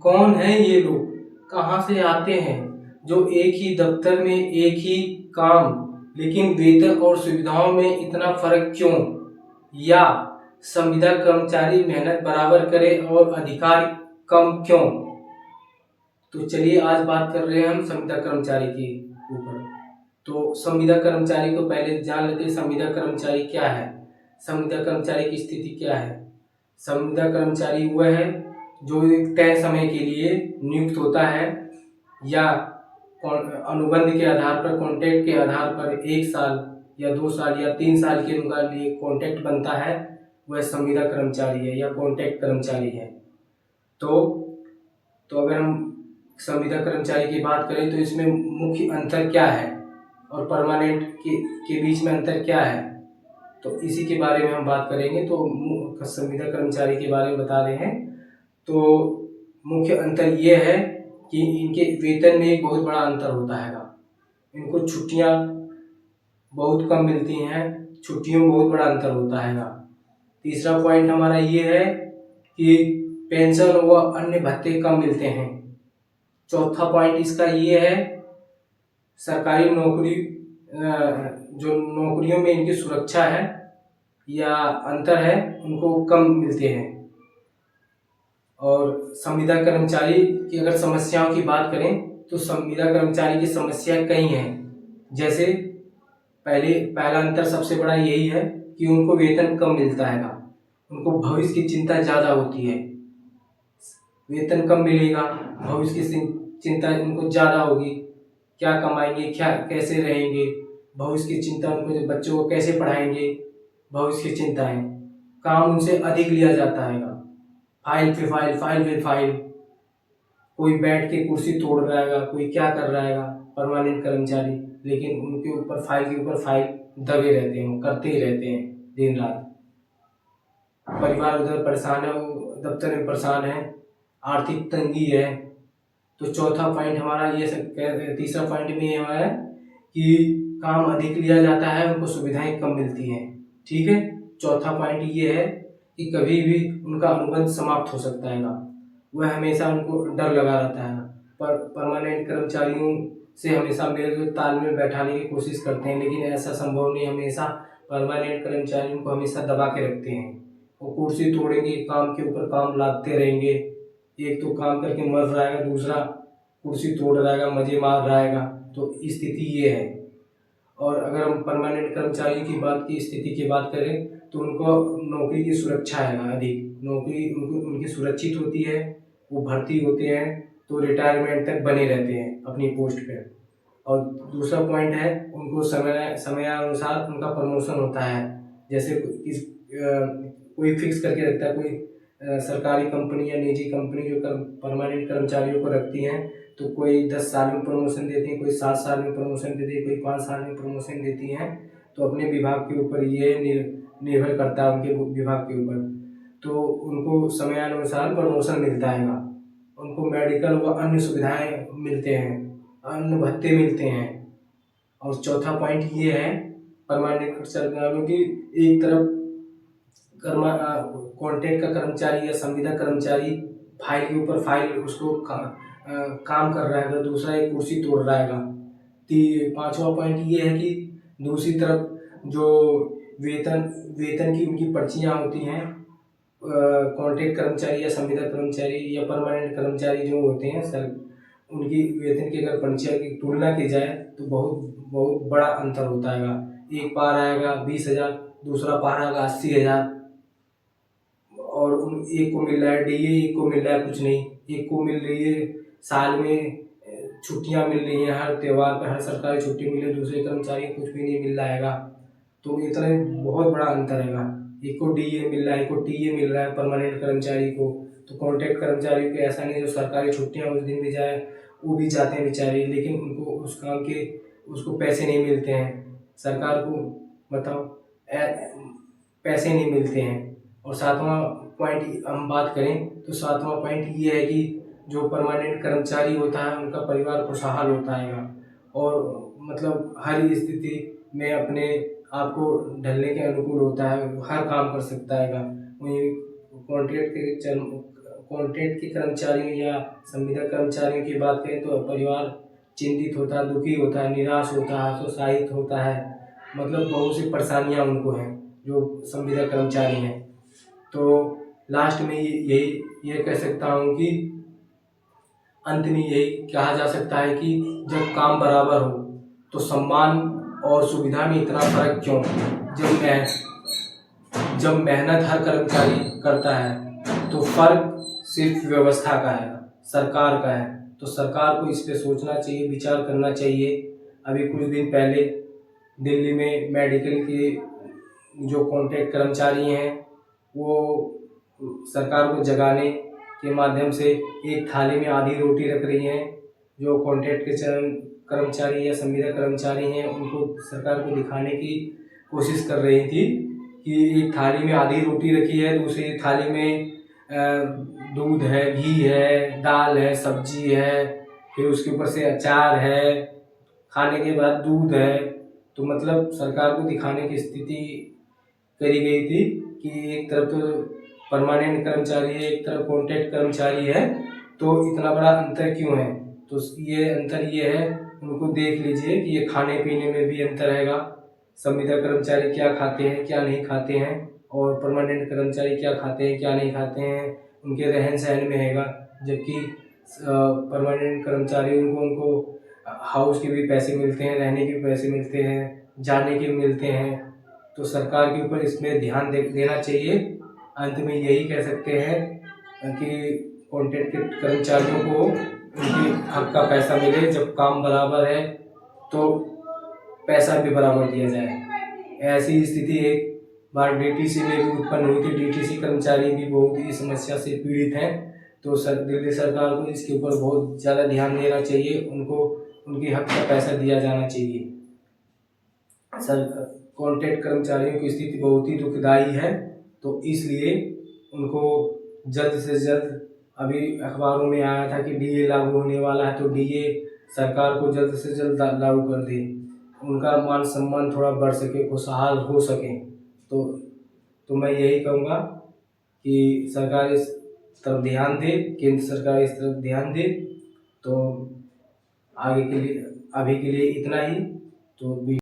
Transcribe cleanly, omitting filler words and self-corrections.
कौन है ये लोग, कहाँ से आते हैं, जो एक ही दफ्तर में एक ही काम लेकिन वेतन और सुविधाओं में इतना फर्क क्यों? या संविदा कर्मचारी मेहनत बराबर करे और अधिकार कम क्यों? तो चलिए आज बात कर रहे हैं हम संविदा कर्मचारी के ऊपर। तो संविदा कर्मचारी को पहले जान लेते हैं, संविदा कर्मचारी क्या है, संविदा कर्मचारी की स्थिति क्या है। संविदा कर्मचारी वह है जो एक तय समय के लिए नियुक्त होता है या अनुबंध के आधार पर, कॉन्ट्रैक्ट के आधार पर 1 साल या 2 साल या 3 साल के लिए कॉन्ट्रैक्ट बनता है, वह संविदा कर्मचारी है या कॉन्ट्रैक्ट कर्मचारी है। तो अगर हम संविदा कर्मचारी की बात करें तो इसमें मुख्य अंतर क्या है और परमानेंट के बीच में अंतर क्या है, तो इसी के बारे में हम बात करेंगे। तो संविदा कर्मचारी के बारे में बता रहे हैं। तो मुख्य अंतर ये है कि इनके वेतन में एक बहुत बड़ा अंतर होता है। इनको छुट्टियां बहुत कम मिलती हैं, छुट्टियों में बहुत बड़ा अंतर होता है। तीसरा पॉइंट हमारा ये है कि पेंशन व अन्य भत्ते कम मिलते हैं। चौथा पॉइंट इसका ये है, सरकारी नौकरी जो नौकरियों में इनकी सुरक्षा है या अंतर है, उनको कम मिलते हैं। और संविदा कर्मचारी की अगर समस्याओं की बात करें तो संविदा कर्मचारी की समस्या कई हैं। जैसे पहला अंतर सबसे बड़ा यही है कि उनको वेतन कम मिलता है, उनको भविष्य की चिंता ज़्यादा होती है। वेतन कम मिलेगा, भविष्य की चिंता उनको ज़्यादा होगी, क्या कमाएंगे, क्या कैसे रहेंगे, भविष्य की चिंता, उनको बच्चों को कैसे पढ़ाएंगे, भविष्य की चिंताएं। काम उनसे अधिक लिया जाता है, फाइल पे फाइल, कोई बैठ के कुर्सी तोड़ रहा है, कोई क्या कर रहा है परमानेंट कर्मचारी, लेकिन उनके ऊपर फाइल के ऊपर फाइल दबे रहते हैं, करते ही रहते हैं दिन रात। परिवार उधर परेशान है, वो दफ्तर में परेशान है, आर्थिक तंगी है। तो चौथा पॉइंट हमारा ये, तीसरा पॉइंट में ये है कि काम अधिक लिया जाता है, उनको सुविधाएं कम मिलती हैं। ठीक है, चौथा पॉइंट ये है कि कभी भी उनका अनुबंध समाप्त हो सकता है, वह हमेशा उनको डर लगा रहता है। पर परमानेंट कर्मचारियों से हमेशा मेल तालमेल बैठाने की कोशिश करते हैं, लेकिन ऐसा संभव नहीं। हमेशा परमानेंट कर्मचारियों को हमेशा दबा के रखते हैं, वो कुर्सी तोड़ेंगे, काम के ऊपर काम लादते रहेंगे। एक तो काम करके मर रहा है, दूसरा कुर्सी तोड़ रहा है, मजे मार रहा है। तो स्थिति ये है। और अगर हम परमानेंट कर्मचारियों की स्थिति की बात करें तो उनको नौकरी की सुरक्षा है अधिक, नौकरी उनकी सुरक्षित होती है, वो भर्ती होते हैं तो रिटायरमेंट तक बने रहते हैं अपनी पोस्ट पे। और दूसरा पॉइंट है, उनको समयानुसार उनका प्रमोशन होता है। जैसे कोई फिक्स करके रखता है, कोई सरकारी कंपनी या निजी कंपनी जो परमानेंट कर्मचारियों को रखती हैं, तो कोई 10 साल में प्रमोशन देती है, कोई 7 साल में प्रमोशन देती है, कोई 5 साल में प्रमोशन देती हैं। तो अपने विभाग के ऊपर ये निर्भर करता है, उनके विभाग के ऊपर। तो उनको समयानुसार प्रमोशन मिलता है, उनको मेडिकल व अन्य सुविधाएं मिलते हैं, अन्य भत्ते मिलते हैं। और चौथा पॉइंट ये है, परमानेंट कर्मचारियों की एक तरफ कॉन्ट्रैक्ट का कर्मचारी या संविदा कर्मचारी फाइल के ऊपर फाइल उसको काम कर रहा है, दूसरा एक कुर्सी तोड़ रहा है। पांचवा पॉइंट ये है कि दूसरी तरफ जो वेतन की उनकी पर्चियां होती हैं, कॉन्ट्रैक्ट कर्मचारी या संविदा कर्मचारी या परमानेंट कर्मचारी जो होते हैं सर, उनकी वेतन की अगर पर्चियां की तुलना की जाए तो बहुत बड़ा अंतर होता है। एक पार आएगा 20,000, दूसरा पार आएगा 80,000। और एक को मिल रहा है डीए, एक को मिल रहा है कुछ नहीं, एक को मिल रही है साल में छुट्टियां मिल रही हैं, हर त्यौहार पर हर सरकारी छुट्टी मिले, दूसरे कर्मचारी को कुछ भी नहीं मिल रहा है। तो इतना बहुत बड़ा अंतर है। एक को डीए मिल रहा है, एक को टीए मिल रहा है परमानेंट कर्मचारी को। तो कॉन्ट्रैक्ट कर्मचारी को ऐसा नहीं, जो सरकारी छुट्टियां उस दिन भी जाए वो भी जाते हैं बेचारे, लेकिन उनको उस काम के उसको पैसे नहीं मिलते हैं, सरकार को बताओ पैसे नहीं मिलते हैं। और सातवां पॉइंट हम बात करें तो सातवां पॉइंट ये है कि जो परमानेंट कर्मचारी होता है उनका परिवार खुशहाल होता है और मतलब हर स्थिति में अपने आप को ढलने के अनुकूल होता है, हर काम कर सकता है। वहीं कॉन्ट्रैक्ट के कर्मचारियों या संविदा कर्मचारियों की बात करें तो परिवार चिंतित होता है, दुखी होता है, निराश होता है, हतोत्साहित होता है। मतलब बहुत सी परेशानियाँ उनको हैं जो संविदा कर्मचारी हैं। तो लास्ट में ये कह सकता हूँ कि अंत में यही कहा जा सकता है कि जब काम बराबर हो तो सम्मान और सुविधा में इतना फर्क क्यों? जब मेहनत हर कर्मचारी करता है तो फर्क सिर्फ व्यवस्था का है, सरकार का है। तो सरकार को इस पे सोचना चाहिए, विचार करना चाहिए। अभी कुछ दिन पहले दिल्ली में मेडिकल के जो कॉन्ट्रैक्ट कर्मचारी हैं वो सरकार को जगाने के माध्यम से एक थाली में आधी रोटी रख रही हैं। जो कॉन्ट्रैक्ट के कर्मचारी या संविदा कर्मचारी हैं उनको सरकार को दिखाने की कोशिश कर रही थी कि एक थाली में आधी रोटी रखी है, दूसरी थाली में दूध है, घी है, दाल है, सब्जी है, फिर उसके ऊपर से अचार है, खाने के बाद दूध है। तो मतलब सरकार को दिखाने की स्थिति करी गई थी कि एक तरफ तो परमानेंट कर्मचारी है, एक तरफ कॉन्ट्रैक्ट कर्मचारी है, तो इतना बड़ा अंतर क्यों है? तो ये अंतर ये है, उनको देख लीजिए कि ये खाने पीने में भी अंतर रहेगा। संविदा कर्मचारी क्या खाते हैं, क्या नहीं खाते हैं, और परमानेंट कर्मचारी क्या खाते हैं, क्या नहीं खाते हैं, उनके रहन सहन में रहेगा। जबकि परमानेंट कर्मचारियों को उनको हाउस के भी पैसे मिलते हैं, रहने के भी पैसे मिलते हैं, जाने के भी मिलते हैं। तो सरकार के ऊपर इसमें ध्यान देना चाहिए। अंत में यही कह सकते हैं कि कॉन्ट्रैक्ट के कर्मचारियों को उनके हक का पैसा मिले। जब काम बराबर है तो पैसा भी बराबर दिया जाए। ऐसी स्थिति एक बार डीटीसी में भी उत्पन्न हुई थी। डीटीसी कर्मचारी भी बहुत ही समस्या से पीड़ित हैं। तो दिल्ली सरकार को इसके ऊपर बहुत ज़्यादा ध्यान देना चाहिए। उनको उनके हक का पैसा दिया जाना चाहिए। कॉन्ट्रैक्ट कर्मचारियों की स्थिति बहुत ही दुखदायी है, तो इसलिए उनको जल्द से जल्द, अभी अखबारों में आया था कि डीए लागू होने वाला है, तो डीए सरकार को जल्द से जल्द लागू कर दे, उनका मान सम्मान थोड़ा बढ़ सके, खुशहाल हो सके। तो मैं यही कहूँगा कि सरकार इस तरफ ध्यान दे, केंद्र सरकार इस तरफ ध्यान दे। तो आगे के लिए, अभी के लिए इतना ही। तो